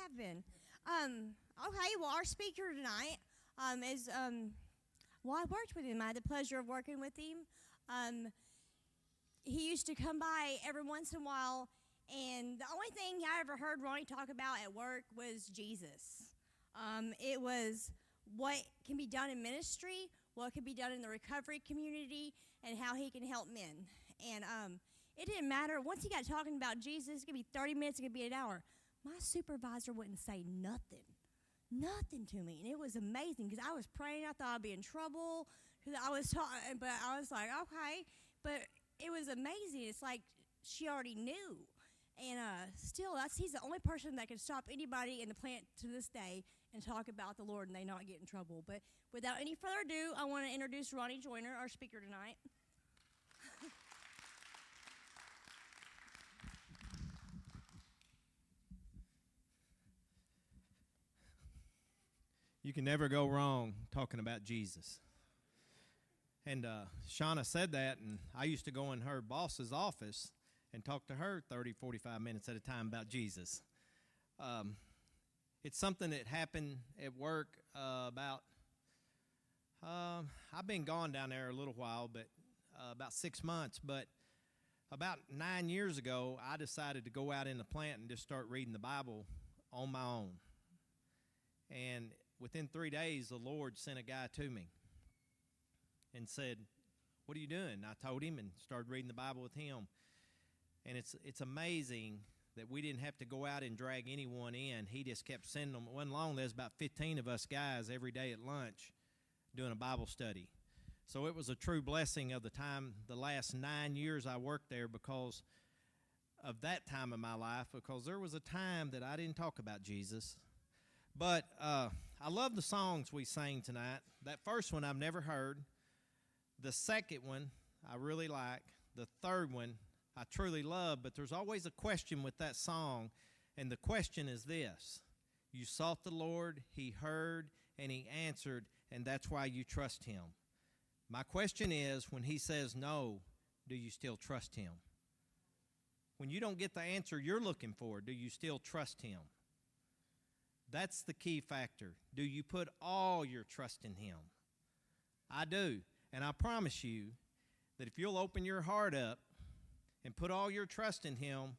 have been. Okay, well, our speaker tonight is, well, I worked with him. I had the pleasure of working with him. He used to come by every once in a while, and the only thing I ever heard Ronnie talk about at work was Jesus. It was what can be done in ministry, what can be done in the recovery community, and how he can help men. And it didn't matter. Once he got talking about Jesus, it could be 30 minutes, it could be an hour. My supervisor wouldn't say nothing to me. And it was amazing because I was praying. I thought I'd be in trouble because I was talking, but I was like, okay. But it was amazing. It's like she already knew. And still, he's the only person that can stop anybody in the plant to this day and talk about the Lord and they not get in trouble. But without any further ado, I want to introduce Ronnie Joyner, our speaker tonight. You can never go wrong talking about Jesus. And Shauna said that, and I used to go in her boss's office and talk to her 30, 45 minutes at a time about Jesus. It's something that happened at work I've been gone down there a little while, but about 6 months. But about 9 years ago, I decided to go out in the plant and just start reading the Bible on my own. And within 3 days, the Lord sent a guy to me and said, "What are you doing?" I told him and started reading the Bible with him. And it's amazing that we didn't have to go out and drag anyone in. He just kept sending them. It wasn't long. There's about 15 of us guys every day at lunch doing a Bible study. So it was a true blessing of the last 9 years I worked there because of that time of my life, because there was a time that I didn't talk about Jesus. But I love the songs we sang tonight. That first one I've never heard. The second one I really like. The third one I truly love, but there's always a question with that song, and the question is this: you sought the Lord, he heard, and he answered, and that's why you trust him. My question is, when he says no, do you still trust him? When you don't get the answer you're looking for, do you still trust him? That's the key factor. Do you put all your trust in him? I do, and I promise you that if you'll open your heart up and put all your trust in him,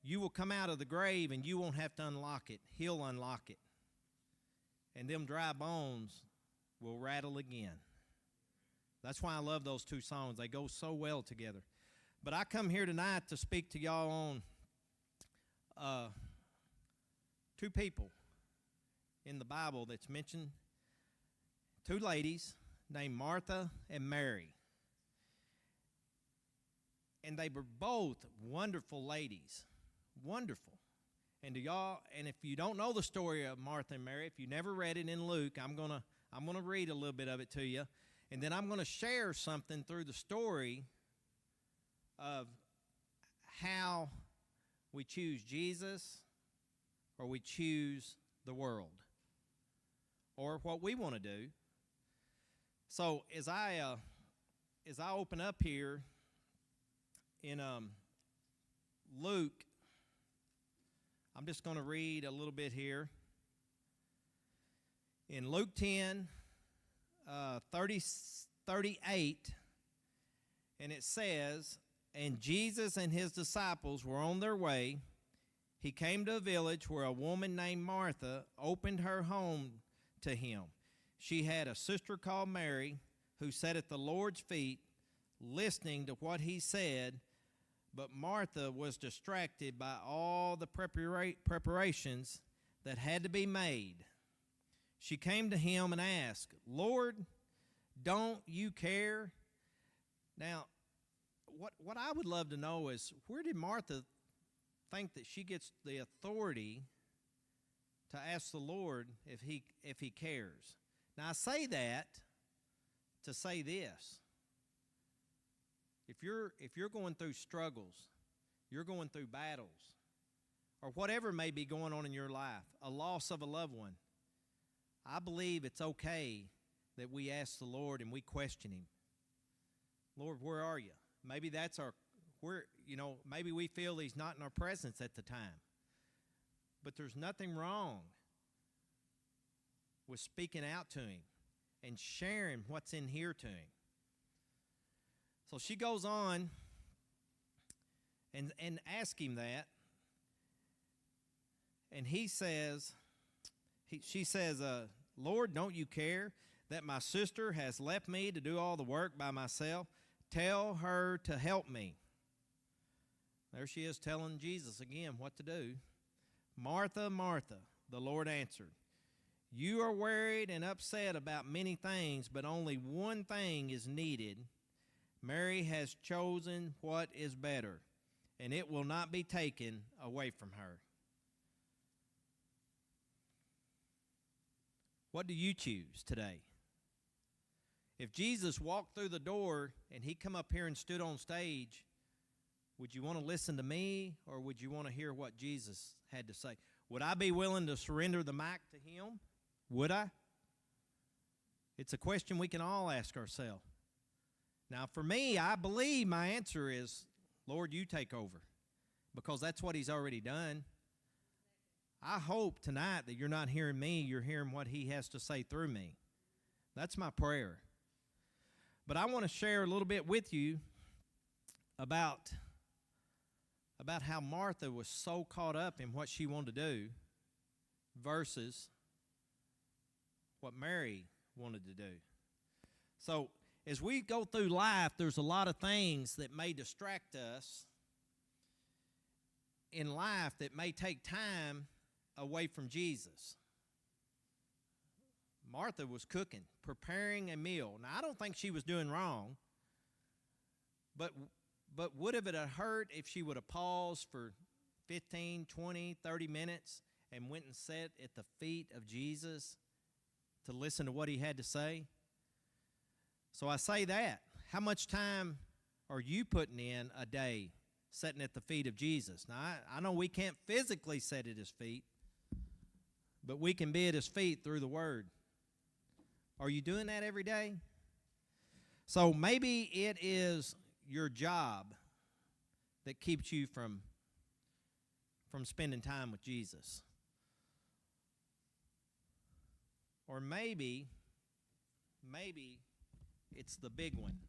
you will come out of the grave and you won't have to unlock it. He'll unlock it. And them dry bones will rattle again. That's why I love those two songs. They go so well together. But I come here tonight to speak to y'all on two people in the Bible that's mentioned. Two ladies named Martha and Mary. And they were both wonderful ladies. Wonderful. And if you don't know the story of Martha and Mary, if you never read it in Luke, I'm gonna read a little bit of it to you. And then I'm gonna share something through the story of how we choose Jesus or we choose the world, or what we want to do. So as I open up here in Luke, I'm just going to read a little bit here. In Luke 10, 38, and it says, "And Jesus and his disciples were on their way. He came to a village where a woman named Martha opened her home to him. She had a sister called Mary who sat at the Lord's feet listening to what he said, but Martha was distracted by all the preparations that had to be made. She came to him and asked, 'Lord, don't you care?'" Now, what I would love to know is, where did Martha think that she gets the authority to ask the Lord if he cares? Now, I say that to say this. If you're going through struggles, you're going through battles, or whatever may be going on in your life, a loss of a loved one, I believe it's okay that we ask the Lord and we question him. Lord, where are you? Maybe maybe we feel he's not in our presence at the time. But there's nothing wrong with speaking out to him and sharing what's in here to him. So she goes on and asks him that. And he says, she says, Lord, don't you care that my sister has left me to do all the work by myself? Tell her to help me. There she is telling Jesus again what to do. Martha, Martha, the Lord answered, you are worried and upset about many things, but only one thing is needed. Mary has chosen what is better, and it will not be taken away from her. What do you choose today? If Jesus walked through the door and he come up here and stood on stage, would you want to listen to me, or would you want to hear what Jesus had to say? Would I be willing to surrender the mic to him? Would I? It's a question we can all ask ourselves. Now, for me, I believe my answer is, Lord, you take over, because that's what he's already done. I hope tonight that you're not hearing me, you're hearing what he has to say through me. That's my prayer. But I want to share a little bit with you about how Martha was so caught up in what she wanted to do versus what Mary wanted to do. So as we go through life, there's a lot of things that may distract us in life that may take time away from Jesus. Martha was cooking, preparing a meal. Now, I don't think she was doing wrong, but would have it hurt if she would have paused for 15, 20, 30 minutes and went and sat at the feet of Jesus to listen to what he had to say? So I say that. How much time are you putting in a day sitting at the feet of Jesus? Now, I know we can't physically sit at his feet, but we can be at his feet through the word. Are you doing that every day? So maybe it is your job that keeps you from spending time with Jesus. Or maybe it's the big one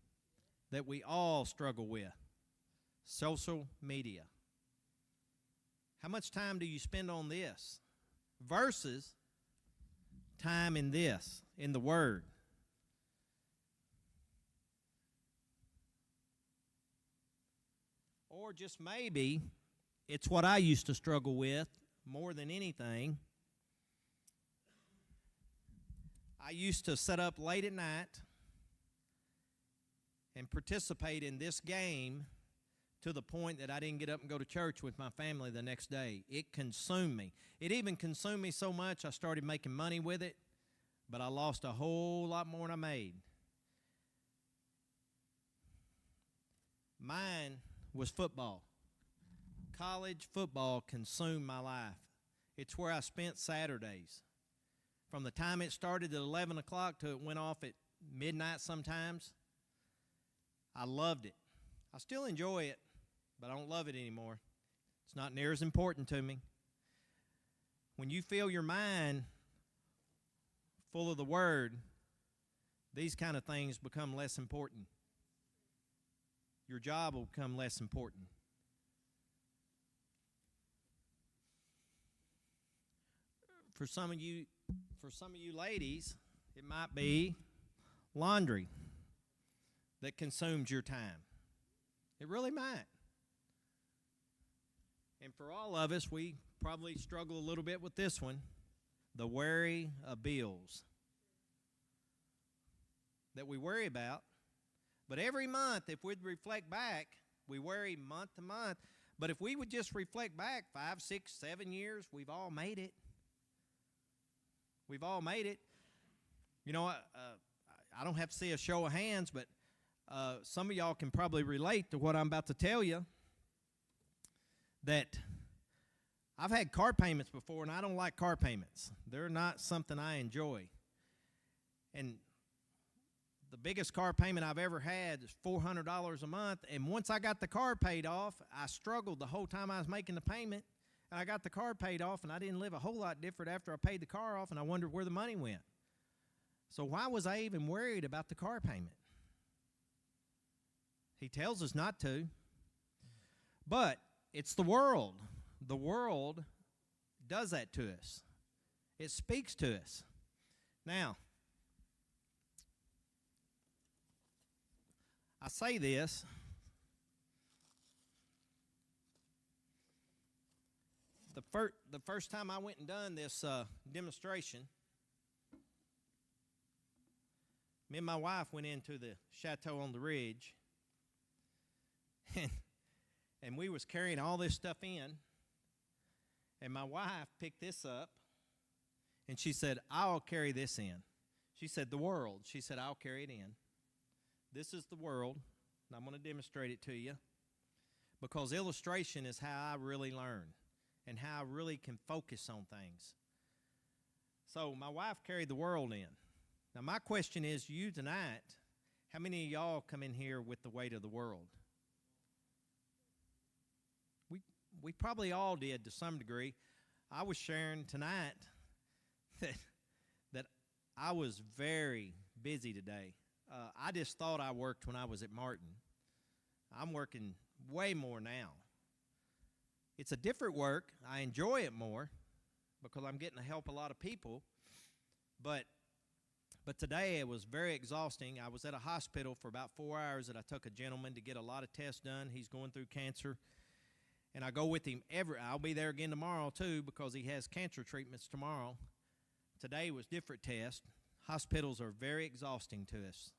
that we all struggle with, social media. How much time do you spend on this versus time in this, in the Word? Or just maybe it's what I used to struggle with more than anything. I used to sit up late at night and participate in this game to the point that I didn't get up and go to church with my family the next day. It consumed me. It even consumed me so much I started making money with it, but I lost a whole lot more than I made. Mine was football. College football consumed my life. It's where I spent Saturdays. From the time it started at 11 o'clock till it went off at midnight sometimes, I loved it. I still enjoy it, but I don't love it anymore. It's not near as important to me. When you fill your mind full of the Word, these kind of things become less important. Your job will become less important. For some of you ladies, it might be laundry that consumes your time. It really might. And for all of us, we probably struggle a little bit with this one, the worry of bills that we worry about. But every month, if we'd reflect back, we worry month to month. But if we would just reflect back 5, 6, 7 years, we've all made it. We've all made it. You know, I don't have to see a show of hands, but some of y'all can probably relate to what I'm about to tell you. That I've had car payments before, and I don't like car payments. They're not something I enjoy. And the biggest car payment I've ever had is $400 a month. And once I got the car paid off, I struggled the whole time I was making the payment. And I got the car paid off, and I didn't live a whole lot different after I paid the car off, and I wondered where the money went. So why was I even worried about the car payment? He tells us not to. But it's the world. The world does that to us. It speaks to us. Now, I say this. The first time I went and done this demonstration, me and my wife went into the chateau on the ridge, and we was carrying all this stuff in, and my wife picked this up, and she said, I'll carry this in. She said, the world. She said, I'll carry it in. This is the world, and I'm going to demonstrate it to you, because illustration is how I really learn and how I really can focus on things. So my wife carried the world in. Now my question is to you tonight, how many of y'all come in here with the weight of the world? We probably all did to some degree. I was sharing tonight that I was very busy today. I just thought I worked when I was at Martin. I'm working way more now. It's a different work. I enjoy it more because I'm getting to help a lot of people. But today it was very exhausting. I was at a hospital for about 4 hours, and I took a gentleman to get a lot of tests done. He's going through cancer. And I go with him I'll be there again tomorrow too, because he has cancer treatments tomorrow. Today was different tests. Hospitals are very exhausting to us.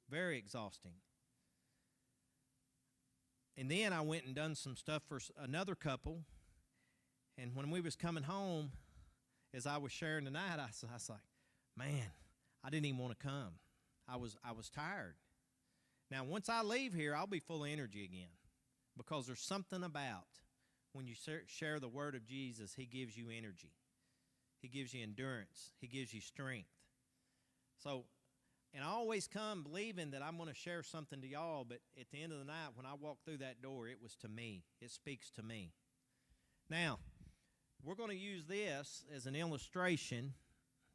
Very exhausting. And then I went and done some stuff for another couple. And when we was coming home, as I was sharing tonight, I was like, man, I didn't even want to come. I was tired. Now, once I leave here, I'll be full of energy again, because there's something about when you share the word of Jesus, he gives you energy. He gives you endurance. He gives you strength. So, and I always come believing that I'm going to share something to y'all, but at the end of the night, when I walk through that door, it was to me. It speaks to me. Now, we're going to use this as an illustration.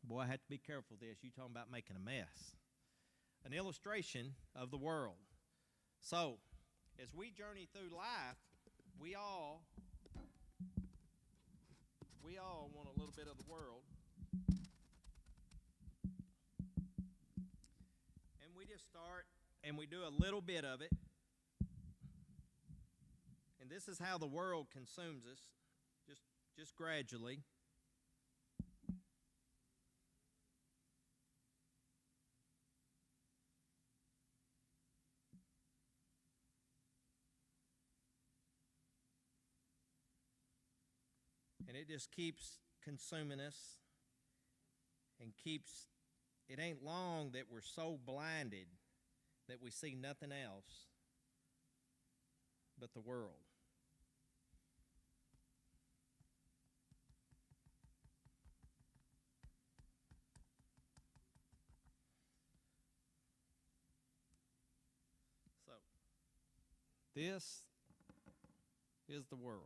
Boy, I have to be careful with this. You're talking about making a mess. An illustration of the world. So, as we journey through life, we all want a little bit of the world. And we just start and we do a little bit of it. And this is how the world consumes us, just gradually. And it just keeps consuming us and keeps, it ain't long that we're so blinded that we see nothing else but the world. So, this is the world.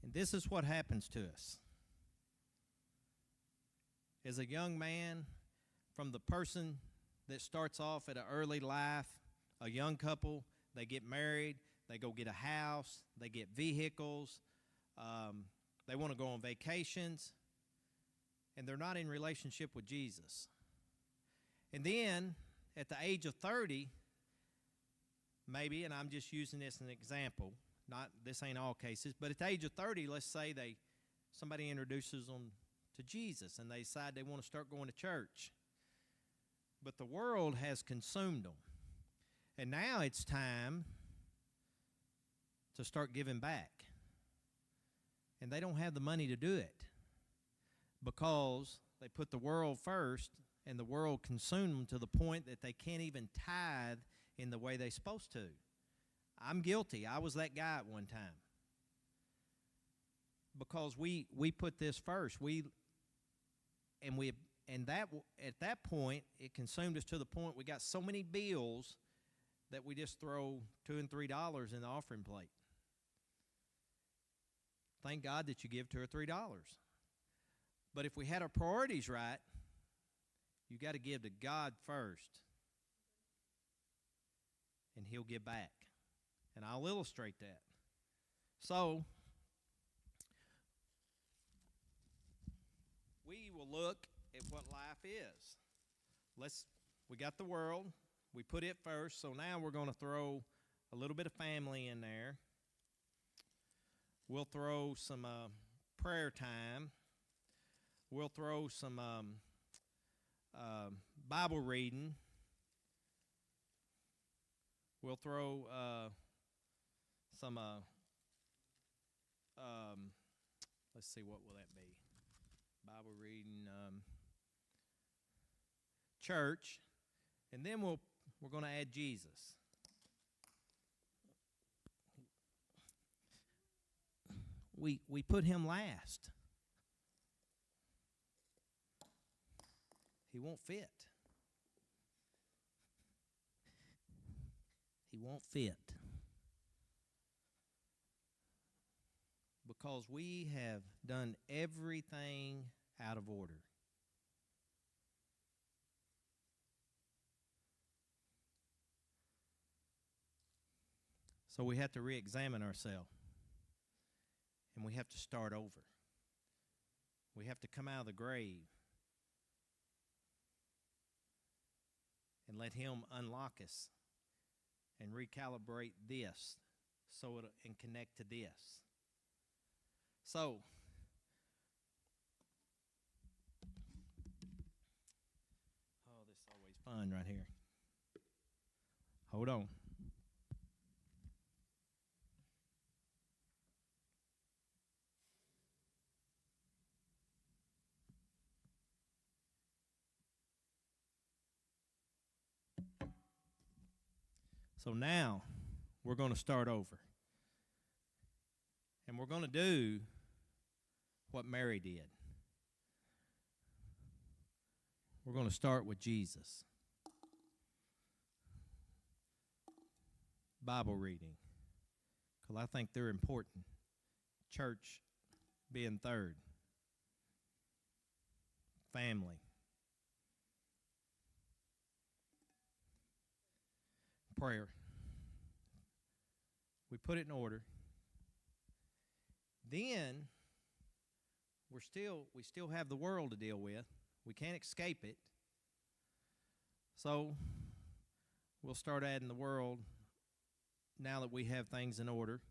And this is what happens to us. As a young man, from the person that starts off at an early life, a young couple, they get married, they go get a house, they get vehicles, they want to go on vacations, and they're not in relationship with Jesus. And then, at the age of 30, maybe, and I'm just using this as an example, this ain't all cases, but at the age of 30, let's say somebody introduces them to Jesus and they decide they want to start going to church. But the world has consumed them. And now it's time to start giving back. And they don't have the money to do it because they put the world first, and the world consumed them to the point that they can't even tithe in the way they're supposed to. I'm guilty. I was that guy at one time. Because we put this first. At that point, it consumed us to the point we got so many bills that we just throw $2 and $3 in the offering plate. Thank God that you give $2 or $3. But if we had our priorities right, you got to give to God first, and He'll give back. And I'll illustrate that. So, we will look at what life is. We got the world. We put it first. So now we're going to throw a little bit of family in there. We'll throw some prayer time. We'll throw some Bible reading. We'll throw some, let's see, what will that be? Bible reading, church, and then we're going to add Jesus. We put Him last. He won't fit. He won't fit. Because we have done everything out of order. So we have to re-examine ourselves. And we have to start over. We have to come out of the grave and let Him unlock us and recalibrate this and connect to this. So, this is always fun right here. Hold on. So now we're going to start over. And we're going to do what Mary did. We're going to start with Jesus. Bible reading, because I think they're important. Church being third. Family. Prayer. We put it in order. Then we still have the world to deal with. We can't escape it. So we'll start adding the world now that we have things in order.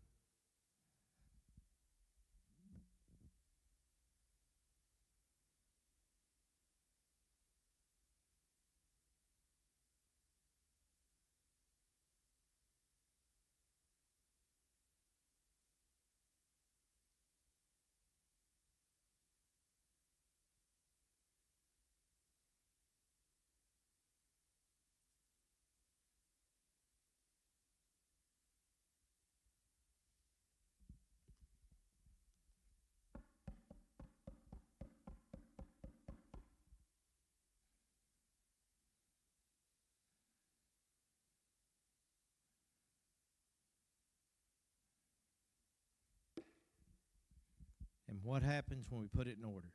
And what happens when we put it in order?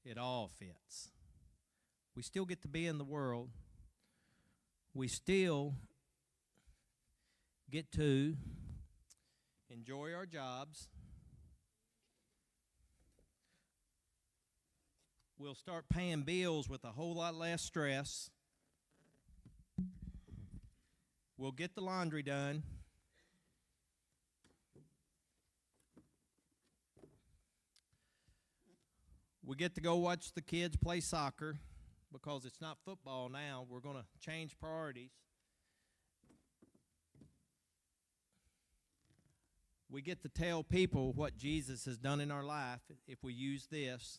It all fits. We still get to be in the world. We still get to enjoy our jobs. We'll start paying bills with a whole lot less stress. We'll get the laundry done. We get to go watch the kids play soccer because it's not football now. We're going to change priorities. We get to tell people what Jesus has done in our life if we use this.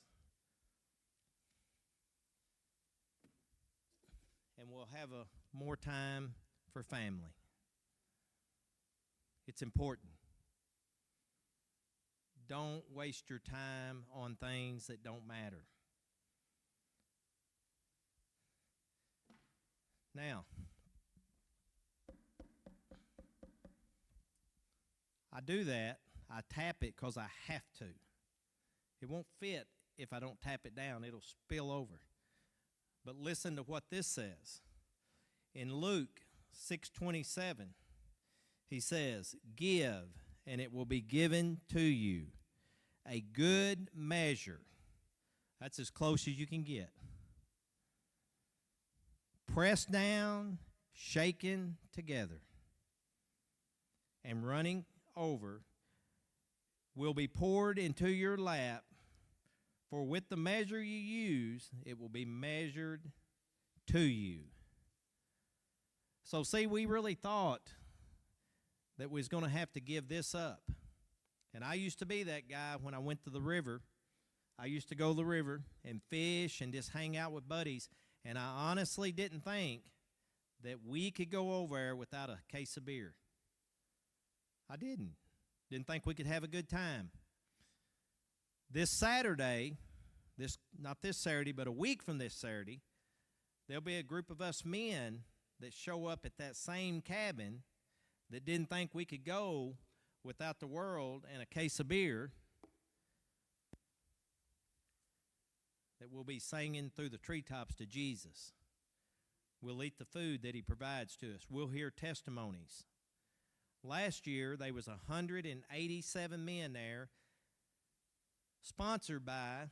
And we'll have more time for family. It's important. Don't waste your time on things that don't matter. Now, I do that. I tap it because I have to. It won't fit if I don't tap it down. It'll spill over. But listen to what this says. In Luke 6:27, he says, "Give, and it will be given to you. A good measure." That's as close as you can get. "Pressed down, shaken together, and running over, will be poured into your lap. For with the measure you use, it will be measured to you." So see, we really thought that we was going to have to give this up. And I used to be that guy when I went to the river. I used to go to the river and fish and just hang out with buddies. And I honestly didn't think that we could go over there without a case of beer. I didn't. Didn't think we could have a good time. This Saturday, not this Saturday, but a week from this Saturday, there'll be a group of us men that show up at that same cabin that didn't think we could go without the world and a case of beer, that will be singing through the treetops to Jesus. We'll eat the food that he provides to us. We'll hear testimonies. Last year, there was 187 men there, sponsored by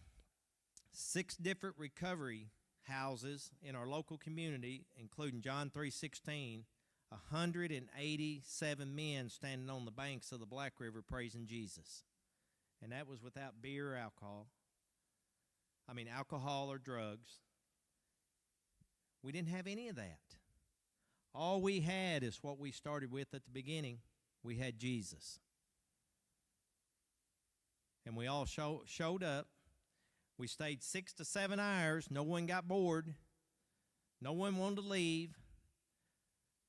6 different recovery houses in our local community, including John 3:16, 187 men standing on the banks of the Black River praising Jesus. And that was without beer or alcohol. Alcohol or drugs. We didn't have any of that. All we had is what we started with at the beginning. We had Jesus. And we all showed up. We stayed 6 to 7 hours. No one got bored. No one wanted to leave.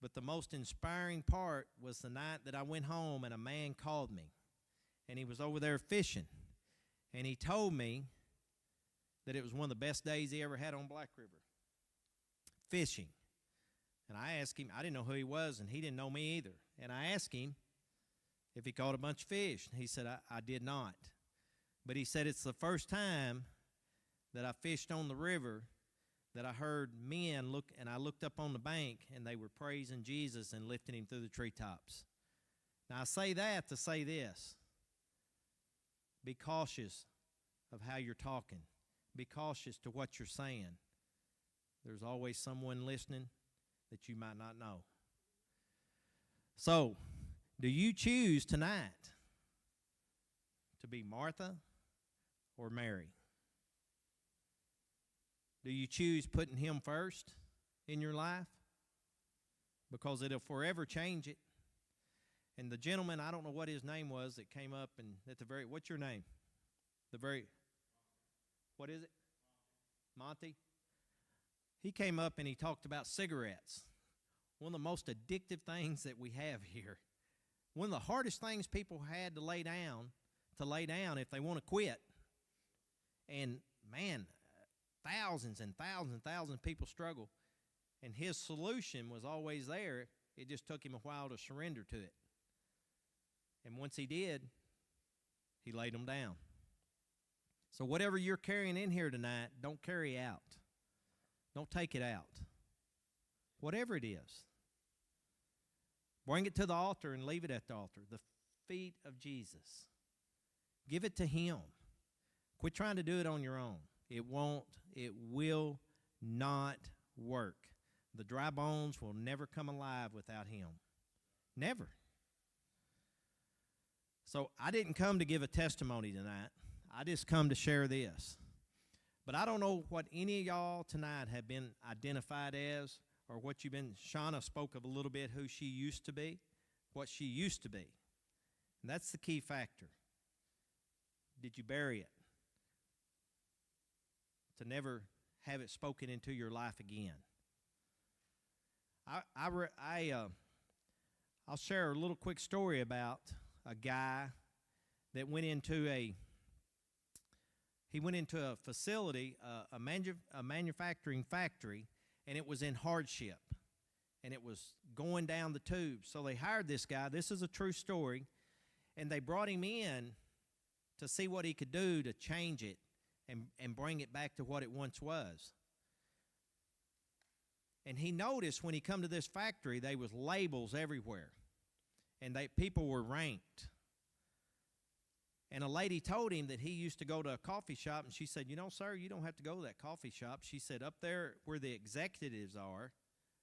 But the most inspiring part was the night that I went home and a man called me. And he was over there fishing. And he told me that it was one of the best days he ever had on Black River, fishing. And I asked him, I didn't know who he was, and he didn't know me either. And I asked him if he caught a bunch of fish. And he said, I did not. But he said, it's the first time that I fished on the river that I heard men look, and I looked up on the bank, and they were praising Jesus and lifting him through the treetops. Now, I say that to say this. Be cautious of how you're talking. Be cautious to what you're saying. There's always someone listening that you might not know. So, do you choose tonight to be Martha or Mary? Do you choose putting him first in your life? Because it'll forever change it. And the gentleman, I don't know what his name was, that came up and at the very, what's your name? What is it? Monty? He came up and he talked about cigarettes. One of the most addictive things that we have here. One of the hardest things people had to lay down if they want to quit. And man, thousands and thousands and thousands of people struggle. And his solution was always there. It just took him a while to surrender to it. And once he did, he laid them down. So whatever you're carrying in here tonight, don't carry out. Don't take it out. Whatever it is. Bring it to the altar and leave it at the altar. The feet of Jesus. Give it to him. Quit trying to do it on your own. It will not work. The dry bones will never come alive without him. Never. So I didn't come to give a testimony tonight. I just come to share this. But I don't know what any of y'all tonight have been identified as, or what you've been. Shauna spoke of a little bit who she used to be, what she used to be. And that's the key factor. Did you bury it? To never have it spoken into your life again. I'll share a little quick story about a guy that went into a facility, a manufacturing factory, and it was in hardship, and it was going down the tubes. So they hired this guy. This is a true story, And they brought him in to see what he could do to change it and bring it back to what it once was. And he noticed when he come to this factory, there was labels everywhere. And people were ranked. And a lady told him that he used to go to a coffee shop, and she said, you know, sir, you don't have to go to that coffee shop. She said, up there where the executives are,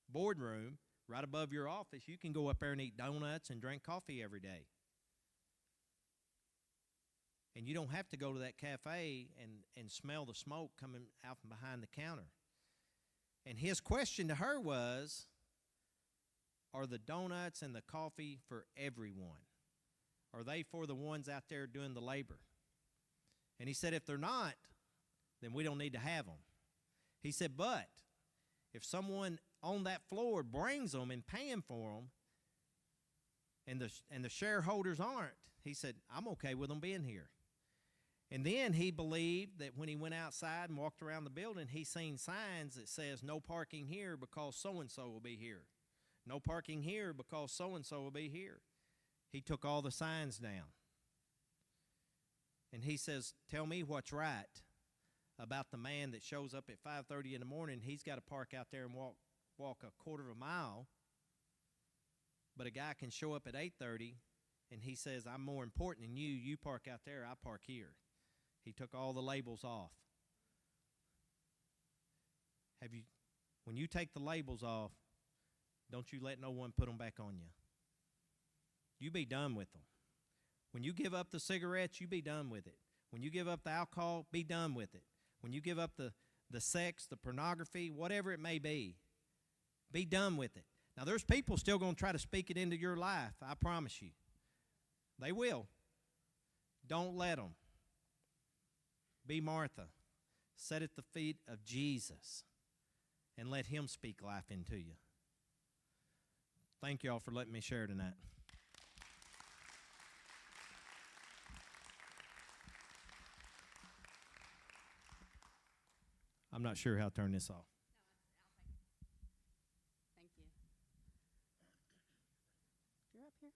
boardroom, right above your office, you can go up there and eat donuts and drink coffee every day. And you don't have to go to that cafe and smell the smoke coming out from behind the counter. And his question to her was, are the donuts and the coffee for everyone? Are they for the ones out there doing the labor? And he said, if they're not, then we don't need to have them. He said, but if someone on that floor brings them and paying for them, and the shareholders aren't, he said, I'm okay with them being here. And then he believed that when he went outside and walked around the building, he seen signs that says, no parking here because so-and-so will be here. No parking here because so-and-so will be here. He took all the signs down. And he says, tell me what's right about the man that shows up at 5:30 in the morning. He's got to park out there and walk a quarter of a mile. But a guy can show up at 8:30, and he says, I'm more important than you. You park out there, I park here. He took all the labels off. When you take the labels off, don't you let no one put them back on you. You be done with them. When you give up the cigarettes, you be done with it. When you give up the alcohol, be done with it. When you give up the sex, the pornography, whatever it may be done with it. Now, there's people still going to try to speak it into your life, I promise you. They will. Don't let them. Be Martha. Sit at the feet of Jesus and let him speak life into you. Thank you all for letting me share tonight. I'm not sure how to turn this off. Thank you. You're up here.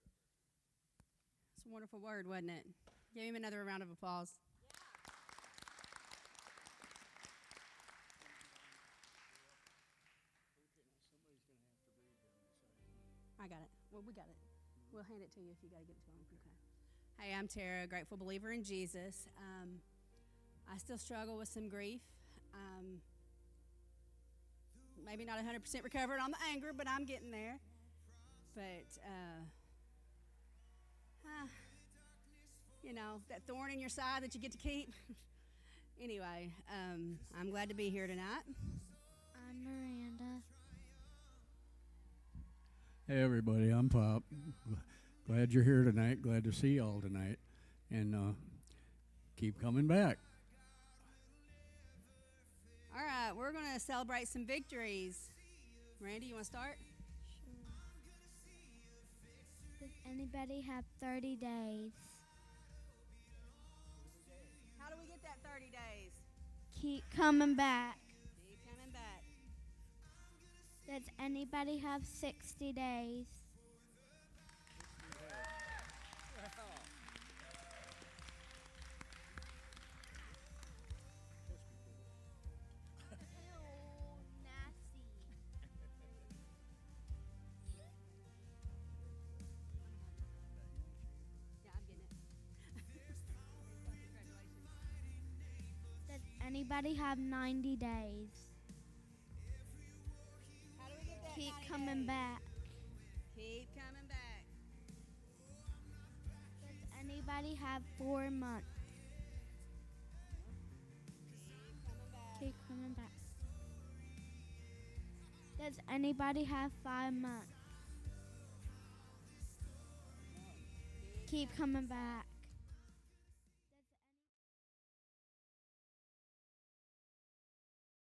It's a wonderful word, wasn't it? Give him another round of applause. I got it. Well, we got it. We'll hand it to you if you got to give it to him. Okay. Hey, I'm Tara, grateful believer in Jesus. I still struggle with some grief. Maybe not 100% recovered on the anger, but I'm getting there. But, you know, that thorn in your side that you get to keep. Anyway, I'm glad to be here tonight. I'm Miranda. Hey everybody, I'm Pop. Glad you're here tonight. Glad to see y'all tonight. And keep coming back. All right, we're going to celebrate some victories. Randy, you want to start? Sure. Does anybody have 30 days? How do we get that 30 days? Keep coming back. Keep coming back. Does anybody have 60 days? Yeah, I'm getting it. Congratulations. Does anybody have 90 days? How do we get that Keep 90 coming days? back. Keep coming back. Does anybody have 4 months? Keep coming back. Keep coming back. Does anybody have 5 months? Keep coming back.